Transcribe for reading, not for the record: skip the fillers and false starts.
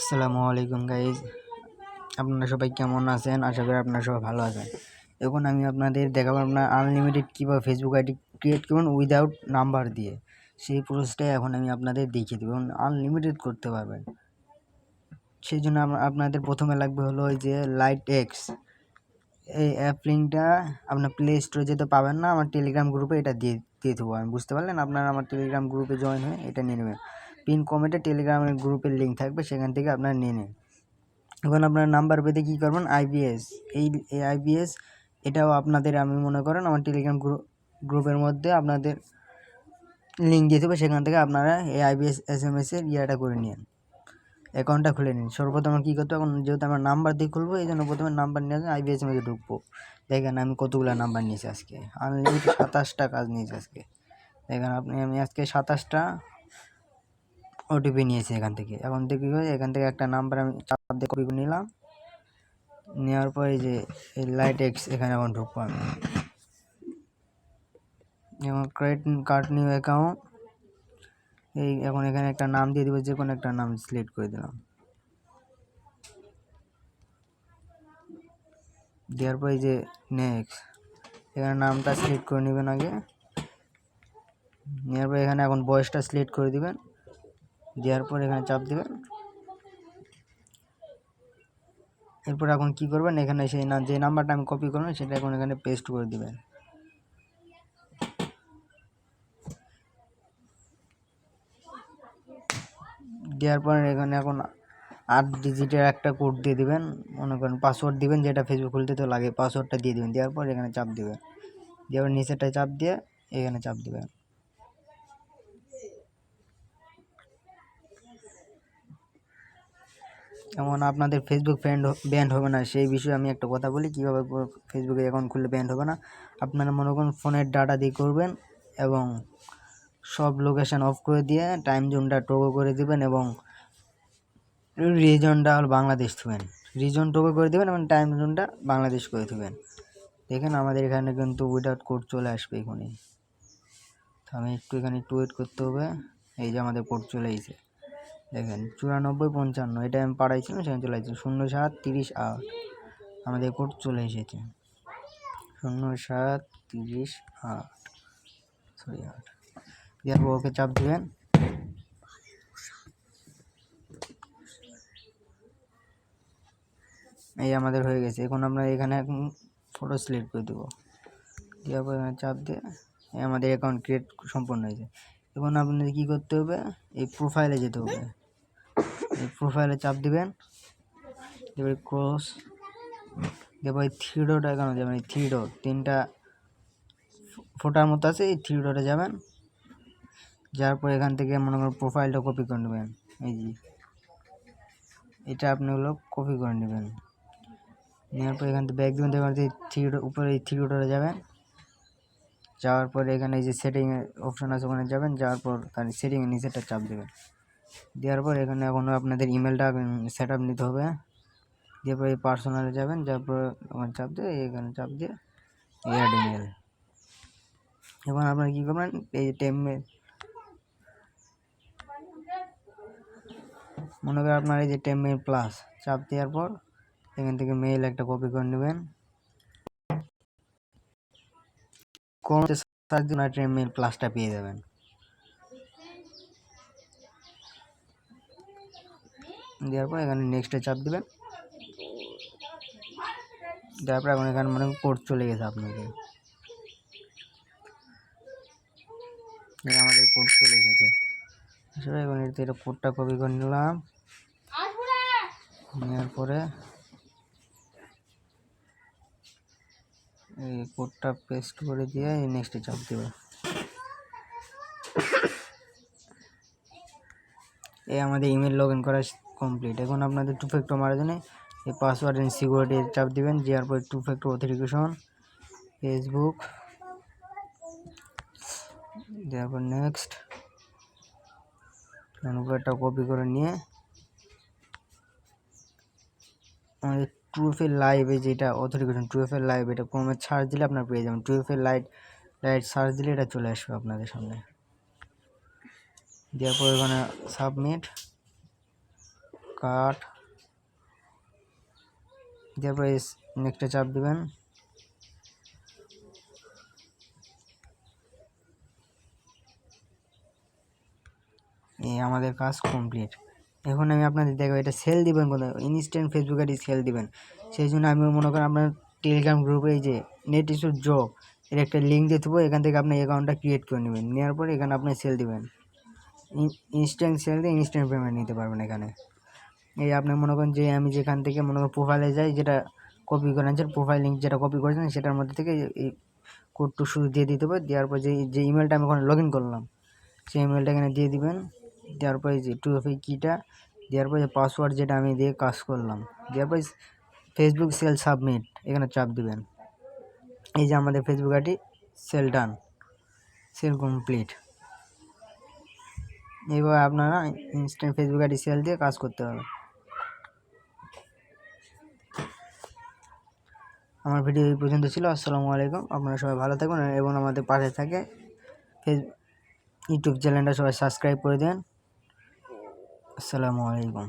আসসালামু আলাইকুম গাইজ, আপনারা সবাই কেমন আছেন? আশা করি আপনারা সবাই ভালো আছেন। এখন আমি আপনাদের দেখাবো আপনার আনলিমিটেড কীভাবে ফেসবুক আইডি ক্রিয়েট করবেন উইদাউট নাম্বার দিয়ে। সেই প্রসেসটাই এখন আমি আপনাদের দেখিয়ে দেবো। আনলিমিটেড করতে পারবেন। সেই জন্য আপনাদের প্রথমে লাগবে হলো ওই যে লাইট এক্স, এই অ্যাপ লিঙ্কটা আপনার প্লে স্টোরে যেতে পাবেন না, আমার টেলিগ্রাম গ্রুপে এটা দিয়ে দেবো আমি। বুঝতে পারলেন? আপনারা আমার টেলিগ্রাম গ্রুপে জয়েন হয়ে এটা নিয়ে নেবেন। পিন কমেন্টে টেলিগ্রামের গ্রুপের লিঙ্ক থাকবে, সেখান থেকে আপনারা নিয়ে নেন। এখন আপনার নাম্বার পেতে কী করবেন, আইবিএস, এই আইবিএস এটাও আপনাদের, আমি মনে করেন আমার টেলিগ্রাম গ্রুপের মধ্যে আপনাদের লিঙ্ক দিয়ে দেবো, সেখান থেকে আপনারা এই আইবিএস এসএমএসের ইয়াটা করে নিন, অ্যাকাউন্টটা খুলে নিন। সর্বপ্রথম কী করতে হবে, যেহেতু আমার নাম্বার দিয়ে খুলবো এই জন্য প্রথমে নাম্বার নিয়ে আইবিএস মধ্যে ঢুকবো। দেখেন আমি কতগুলো নাম্বার নিয়েছি আজকে, আনলিমিটেড 27টা কাজ নিয়েছি আজকে। দেখেন আমি আজকে 27টা ওটিপি নিয়েছি এখান থেকে। এখন থেকে কী হয়, এখান থেকে একটা নাম্বার আমি চাপ দিয়ে কপি করে নিলাম। নেওয়ার পরে যে এই লাইট এক্স এখানে এখন ঢুকবো আমি। যেমন ক্রেডিট কার্ড নিউ অ্যাকাউন্ট, এই এখন এখানে একটা নাম দিয়ে দেবো, যে কোনো একটা নাম সিলেক্ট করে দিলাম। দেওয়ার পরে যে নেক্সট, এখানে নামটা সিলেক্ট করে নেবেন আগে। নেওয়ার পরে এখানে এখন বয়সটা সিলেক্ট করে দিবেন। দেওয়ার পর এখানে চাপ দিবেন। এরপর এখন কি করবেন, এখানে সেই যে নাম্বারটা আমি কপি করবেন সেটা এখন এখানে পেস্ট করে দিবেন। দেওয়ার পর এখানে এখন 8 ডিজিটের একটা কোড দিয়ে দিবেন, মনে করেন পাসওয়ার্ড দিবেন, যেটা ফেসবুক খুলতে তো লাগে, পাসওয়ার্ডটা দিয়ে দিবেন। দেওয়ার পর এখানে চাপ দিবেন, দেওয়ার নিচেরটা চাপ দিয়ে এখানে চাপ দিবেন। এমন আপনাদের ফেসবুক ব্যান্ড হবে না, সেই বিষয়ে আমি একটা কথা বলি, কীভাবে ফেসবুকে অ্যাকাউন্ট খুললে ব্যান্ড হবে না। আপনারা মনে করুন ফোনের ডাটা দিয়ে করবেন এবং সব লোকেশান অফ করে দিয়ে টাইম জোনটা টোগো করে দিবেন এবং রিজনটা হল বাংলাদেশ থুবেন, রিজন টোগো করে দেবেন এবং টাইম জোনটা বাংলাদেশ করে দেবেন। দেখেন আমাদের এখানে কিন্তু উইদাউট কোড চলে আসবে এখানে। তো আমি এখানে একটু ওয়েট করতে হবে। এই যে আমাদের কোড চলে এসেছে, দেখেন 9455, এটা আমি পাঠাইছিলাম, সেখানে চলে এসেছে 0738, আমাদের কোড চলে এসেছে 0738, সরি 8। এরপর ওকে চাপ দেবেন। এই আমাদের হয়ে গেছে। এখন আমরা এখানে ফটো সিলেক্ট করে দেবো। দেওয়ার পর এখানে চাপ দিয়ে আমাদের অ্যাকাউন্ট ক্রিয়েট সম্পন্ন হয়েছে। এখন আপনাদের কী করতে হবে, এই প্রোফাইলে যেতে হবে। এই প্রোফাইলে চাপ দিবেন, এবার ক্রস দেবো। এই থ্রি ডট এখানে যাবেন, এই থ্রি ডট 3টা ফোটার মতো আছে, এই থ্রি ডটে যাবেন। যাওয়ার পর এখান থেকে মনে করেন প্রোফাইলটা কপি করে নেবেন। এই যে এটা আপনি হলো কপি করে নেবেন। নেওয়ার পর এখান থেকে ব্যাক দিবেন, দেখবেন যে উপরে এই থ্রি ডটে যাবেন। যাওয়ার পর এখানে এই যে সেটিংয়ের অপশান আছে, ওখানে যাবেন। যাওয়ার পর তার সেটিংয়ের নিচেরটা চাপ দেবেন। দেওয়ার পর এখানে এখনও আপনাদের ইমেলটা সেট আপ নিতে হবে। দেওয়ার পর এই পার্সোনালে যাবেন, যাওয়ার পর ওখানে চাপ দিয়ে এখানে চাপ দিয়ে অ্যাড ইমেল। এখন আপনারা কী করবেন, এই যে টেমমেল, মনে করেন আপনার এই যে টেমমেল প্লাস, চাপ দেওয়ার পর এখান থেকে মেইল একটা কপি করে নেবেন। কোন সার্চ দিন আর টেমমেল প্লাসটা পেয়ে যাবেন। দেওয়ার পর এখানে নেক্সটে চাপ দেবেন। দেওয়ার পর এখন এখানে মনে কোড চলে গেছে আপনাদের, আমাদের কোড চলে এসেছে। আসলে এখন এটা কোডটা কপি করে নিলাম। নেওয়ার পরে এই কোডটা পেস্ট করে দিয়ে এই নেক্সটে চাপ দেব। এই আমাদের ইমেল লগ ইন করা কমপ্লিট। এখন আপনাদের 2 ফ্যাক্টর মারার জন্য এই পাসওয়ার্ড এন্ড সিকিউরিটি চাপ দিবেন। দেওয়ার পর 2 ফ্যাক্টর অথেন্টিকেশন ফেসবুক, দেওয়ার পর নেক্সট। উপরটা কপি করে নিয়ে আমাদের ট্রুফের লাইভে যেটা অথেন্টিকেশন, ট্রুফের লাইভ, এটা ক্রোমে সার্চ দিলে আপনার পেয়ে যাবেন। ট্রুফের লাইট সার্চ দিলে এটা চলে আসবে আপনাদের সামনে। দেওয়ার পর এখানে সাবমিট, কাট, তারপরে নেক্সটে চাপ দিবেন। এই আমাদের কাজ কমপ্লিট। এখন আমি আপনাদের দেখাবো এটা সেল দিবেন কোথায়। ইনস্ট্যান্ট ফেসবুক আইডি সেল দিবেন। সেই জন্য আমি মনে করেন আপনার টেলিগ্রাম গ্রুপে এই যে নেট ইস্যু জব এর একটা লিঙ্ক দিয়ে দেবো, এখান থেকে আপনি অ্যাকাউন্টটা ক্রিয়েট করে নেবেন। নেওয়ার পরে এখানে আপনি সেল দিবেন। ইনস্ট্যান্ট সেল দিয়ে ইনস্ট্যান্ট পেমেন্ট নিতে পারবেন এখানে। এই আপনি মনে করেন যে আমি যেখান থেকে মনে করেন প্রোফাইলে যাই, যেটা কপি করে আনছেন, প্রোফাইল লিঙ্ক যেটা কপি করেছেন সেটার মধ্যে থেকে এই কোডটু শুধু দিয়ে দিতে হবে। দেওয়ার পর যে ইমেলটা আমি ওখানে লগ ইন করলাম সেই ইমেলটা এখানে দিয়ে দিবেন। দেওয়ার পরে যে 2FA কিটা দেওয়ার পরে পাসওয়ার্ড যেটা আমি দিয়ে কাজ করলাম, দেওয়ার পরে ফেসবুক সেল সাবমিট এখানে চাপ দিবেন। এই যে আমাদের ফেসবুক আইডি সেল ডান, সেল কমপ্লিট। এইভাবে আপনারা ইনস্ট্যান্ট ফেসবুক আইডি সেল দিয়ে কাজ করতে হবে। আমার ভিডিও এই পর্যন্ত ছিল। আসসালামু আলাইকুম। আপনারা সবাই ভালো থাকুন এবং আমাদের পাশে থাকে ইউটিউব চ্যানেলটা সবাই সাবস্ক্রাইব করে দেন। আসসালামু আলাইকুম।